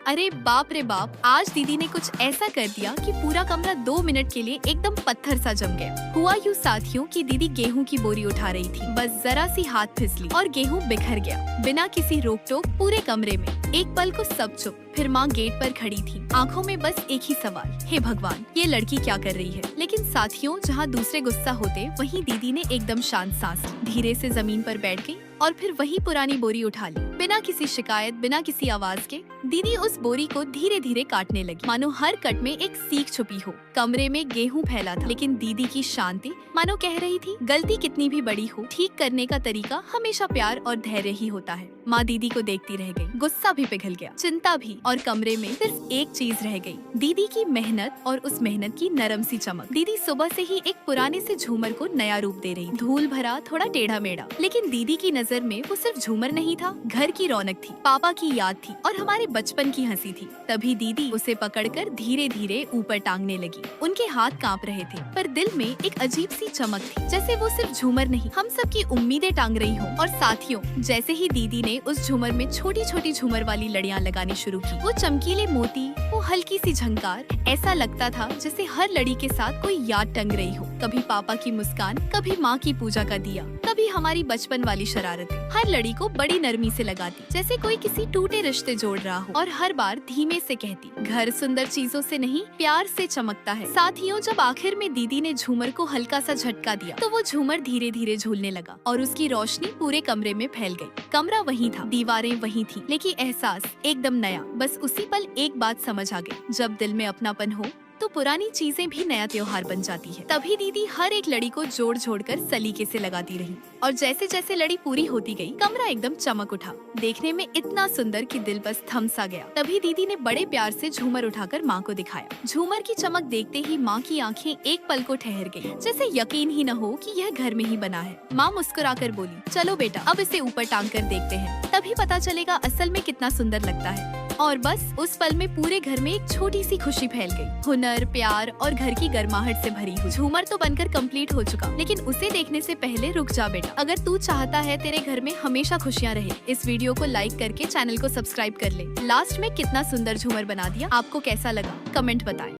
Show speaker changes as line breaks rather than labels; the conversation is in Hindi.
अरे बाप रे बाप, आज दीदी ने कुछ ऐसा कर दिया कि पूरा कमरा 2 मिनट के लिए एकदम पत्थर सा जम गया। हुआ यूँ साथियों कि दीदी गेहूं की बोरी उठा रही थी, बस जरा सी हाथ फिसली और गेहूं बिखर गया। बिना किसी रोक टोक पूरे कमरे में एक पल को सब चुप। फिर माँ गेट पर खड़ी थी, आंखों में बस एक ही सवाल, हे भगवान ये लड़की क्या कर रही है। लेकिन साथियों, जहाँ दूसरे गुस्सा होते वहीं दीदी ने एकदम शांत सांस ली, धीरे से जमीन पर बैठ गई और फिर वही पुरानी बोरी उठा ली। बिना किसी शिकायत, बिना किसी आवाज के दीदी उस बोरी को धीरे धीरे काटने लगी, मानो हर कट में एक सीख छुपी हो। कमरे में गेहूं फैला था, लेकिन दीदी की शांति मानो कह रही थी, गलती कितनी भी बड़ी हो, ठीक करने का तरीका हमेशा प्यार और धैर्य ही होता है। माँ दीदी को देखती रह गई, गुस्सा भी पिघल गया, चिंता भी, और कमरे में सिर्फ एक चीज रह गई, दीदी की मेहनत और उस मेहनत की नरम सी चमक। दीदी सुबह से ही एक पुराने से झूमर को नया रूप दे रही, धूल भरा, थोड़ा टेढ़ा मेढ़ा, लेकिन दीदी की नजर में वो सिर्फ झूमर नहीं था, घर की रौनक थी, पापा की याद थी और हमारे बचपन की हंसी थी। तभी दीदी उसे पकड़कर धीरे धीरे ऊपर टांगने लगी। उनके हाथ कांप रहे थे, पर दिल में एक अजीब सी चमक थी, जैसे वो सिर्फ झूमर नहीं, हम सबकी उम्मीदें टांग रही हो। और साथियों, जैसे ही दीदी ने उस झूमर में छोटी छोटी झूमर वाली लड़ियां लगानी शुरू की, वो चमकीले मोती, वो हल्की सी झंकार, ऐसा लगता था जैसे हर लड़ी के साथ कोई याद टंग रही हो। कभी पापा की मुस्कान, कभी माँ की पूजा का दिया, कभी हमारी बचपन वाली शरारतें। हर लड़ी को बड़ी नरमी से लगाती, जैसे कोई किसी टूटे रिश्ते जोड़ रहा हो, और हर बार धीमे से कहती, घर सुंदर चीजों से नहीं, प्यार से चमकता है। साथियों, जब आखिर में दीदी ने झूमर को हल्का सा झटका दिया, तो वो झूमर धीरे धीरे झूलने लगा और उसकी रोशनी पूरे कमरे में फैल गई। कमरा वही था, दीवारें वही थी, लेकिन एहसास एकदम नया। बस उसी पल एक बात समझ आ गई, जब दिल में अपनापन हो तो पुरानी चीजें भी नया त्योहार बन जाती है। तभी दीदी हर एक लड़ी को जोड़ जोड़ कर सलीके से लगाती रही, और जैसे जैसे लड़ी पूरी होती गई, कमरा एकदम चमक उठा, देखने में इतना सुंदर कि दिल बस थम सा गया। तभी दीदी ने बड़े प्यार से झूमर उठाकर माँ को दिखाया। झूमर की चमक देखते ही माँ की आंखें एक पल को ठहर गई, जैसे यकीन ही न हो कि यह घर में ही बना है। माँ मुस्कुराकर बोली, चलो बेटा, अब इसे ऊपर टांग कर देखते हैं, तभी पता चलेगा असल में कितना सुंदर लगता है। और बस उस पल में पूरे घर में एक छोटी सी खुशी फैल गई, हुनर, प्यार और घर की गर्माहट से भरी हुई। झूमर तो बनकर कंप्लीट हो चुका, लेकिन उसे देखने से पहले रुक जा बेटा। अगर तू चाहता है तेरे घर में हमेशा खुशियाँ रहे, इस वीडियो को लाइक करके चैनल को सब्सक्राइब कर ले। लास्ट में कितना सुंदर झूमर बना दिया, आपको कैसा लगा कमेंट बताएं।